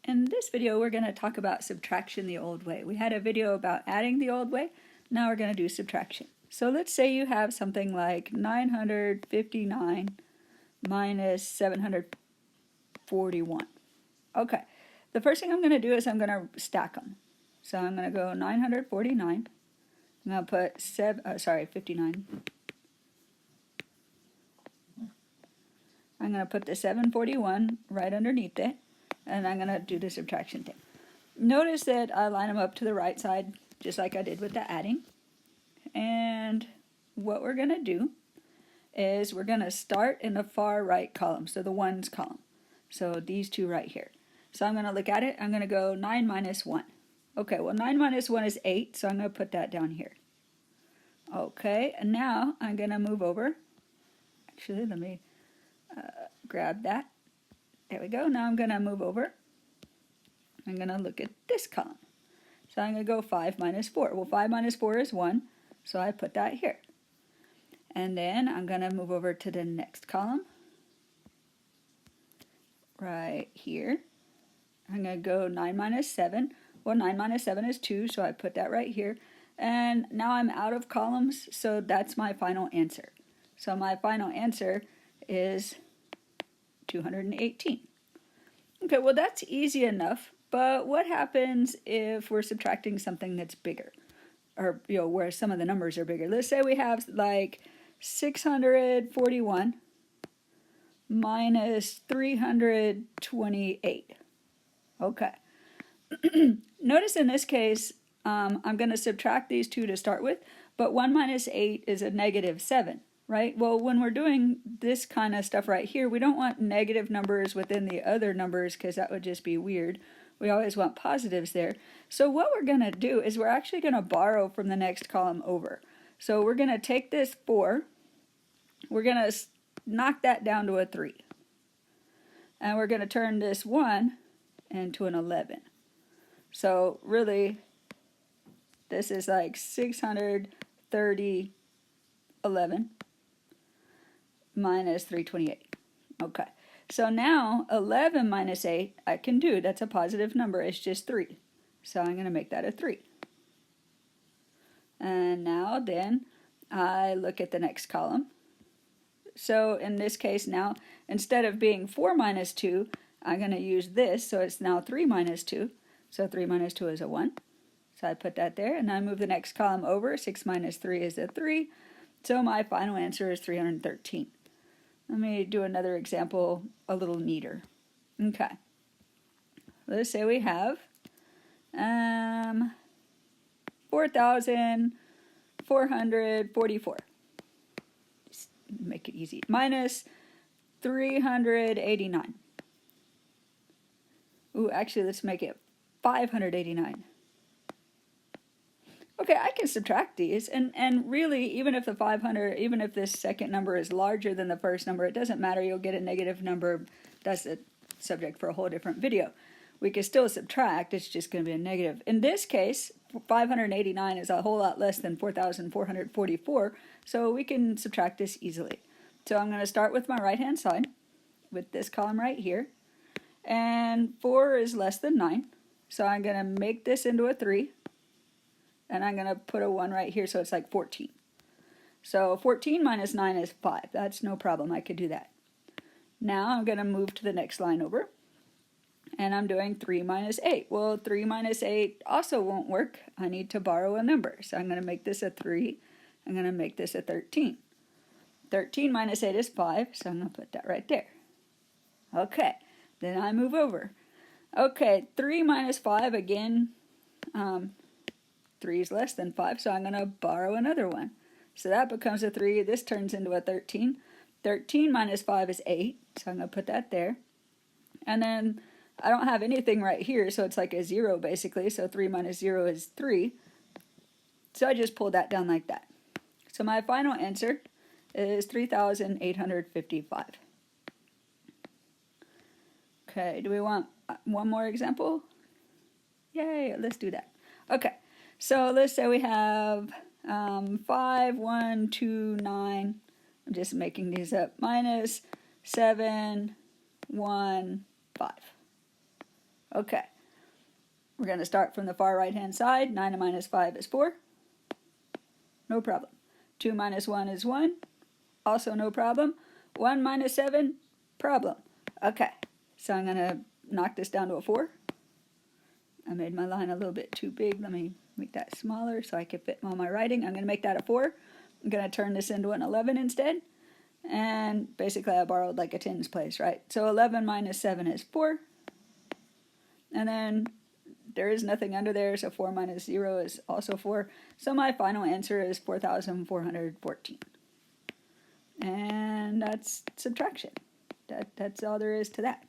In this video, we're going to talk about subtraction the old way. We had a video about adding the old way. Now we're going to do subtraction. So let's say you have something like 959 minus 741. Okay, the first thing I'm going to do is I'm going to stack them. So I'm going to go 949. I'm going to put 59. I'm going to put the 741 right underneath it, and I'm going to do the subtraction thing. Notice that I line them up to the right side, just like I did with the adding. And what we're going to do is we're going to start in the far right column, so the ones column. So these two right here. So I'm going to look at it. I'm going to go 9 minus 1. Okay, well 9 minus 1 is 8, so I'm going to put that down here. Okay, and now I'm going to move over. Actually, let me grab that. There we go. Now I'm going to move over. I'm going to look at this column. So I'm going to go 5 minus 4. Well, 5 minus 4 is 1, so I put that here. And then I'm going to move over to the next column. Right here. I'm going to go 9 minus 7. Well, 9 minus 7 is 2, so I put that right here. And now I'm out of columns, so that's my final answer. So my final answer is 218. Okay, well that's easy enough, but what happens if we're subtracting something that's bigger? Or, where some of the numbers are bigger. Let's say we have like 641 minus 328. Okay. Notice in this case, I'm going to subtract these two to start with, but 1 minus 8 is a negative 7, right? Well, when we're doing this kind of stuff right here, we don't want negative numbers within the other numbers because that would just be weird. We always want positives there. So what we're going to do is we're actually going to borrow from the next column over. So we're going to take this 4, we're going to knock that down to a 3. And we're going to turn this 1 into an 11. So really, this is like 630, 11 minus 328. Okay, so now 11 minus 8 I can do. That's a positive number. It's just 3. So I'm going to make that a 3. And now then I look at the next column. So in this case now, instead of being 4 minus 2, I'm going to use this. So it's now 3 minus 2. So 3 minus 2 is a 1. So I put that there, and I move the next column over. 6 minus 3 is a 3. So my final answer is 313. Let me do another example a little neater. Okay. Let's say we have 4,444. Just make it easy. Minus 389. Ooh, actually, let's make it 589. Okay, I can subtract these, and really, even if the 500, even if this second number is larger than the first number, it doesn't matter. You'll get a negative number. That's a subject for a whole different video. We can still subtract. It's just going to be a negative. In this case, 589 is a whole lot less than 4,444, so we can subtract this easily. So I'm going to start with my right-hand side, with this column right here, and 4 is less than 9, so I'm going to make this into a 3. And I'm going to put a 1 right here, so it's like 14. So 14 minus 9 is 5. That's no problem. I could do that. Now I'm going to move to the next line over. And I'm doing 3 minus 8. Well, 3 minus 8 also won't work. I need to borrow a number. So I'm going to make this a 3. I'm going to make this a 13. 13 minus 8 is 5, so I'm going to put that right there. Okay, then I move over. Okay, 3 minus 5 again. 3 is less than 5, so I'm going to borrow another one. So that becomes a 3. This turns into a 13. 13 minus 5 is 8, so I'm going to put that there. And then I don't have anything right here, so it's like a 0 basically. So 3 minus 0 is 3. So I just pulled that down like that. So my final answer is 3,855. Okay, do we want one more example? Yay, let's do that. Okay. So let's say we have 5, 1, 2, 9. I'm just making these up. Minus 7, 1, 5. Okay. We're going to start from the far right-hand side. 9 minus 5 is 4. No problem. 2 minus 1 is 1. Also no problem. 1 minus 7, problem. Okay, so I'm going to knock this down to a 4. I made my line a little bit too big. Let me make that smaller so I can fit all my writing. I'm going to make that a 4. I'm going to turn this into an 11 instead. And basically I borrowed like a tens place, right? So 11 minus 7 is 4. And then there is nothing under there, so 4 minus 0 is also 4. So my final answer is 4,414. And that's subtraction. That's all there is to that.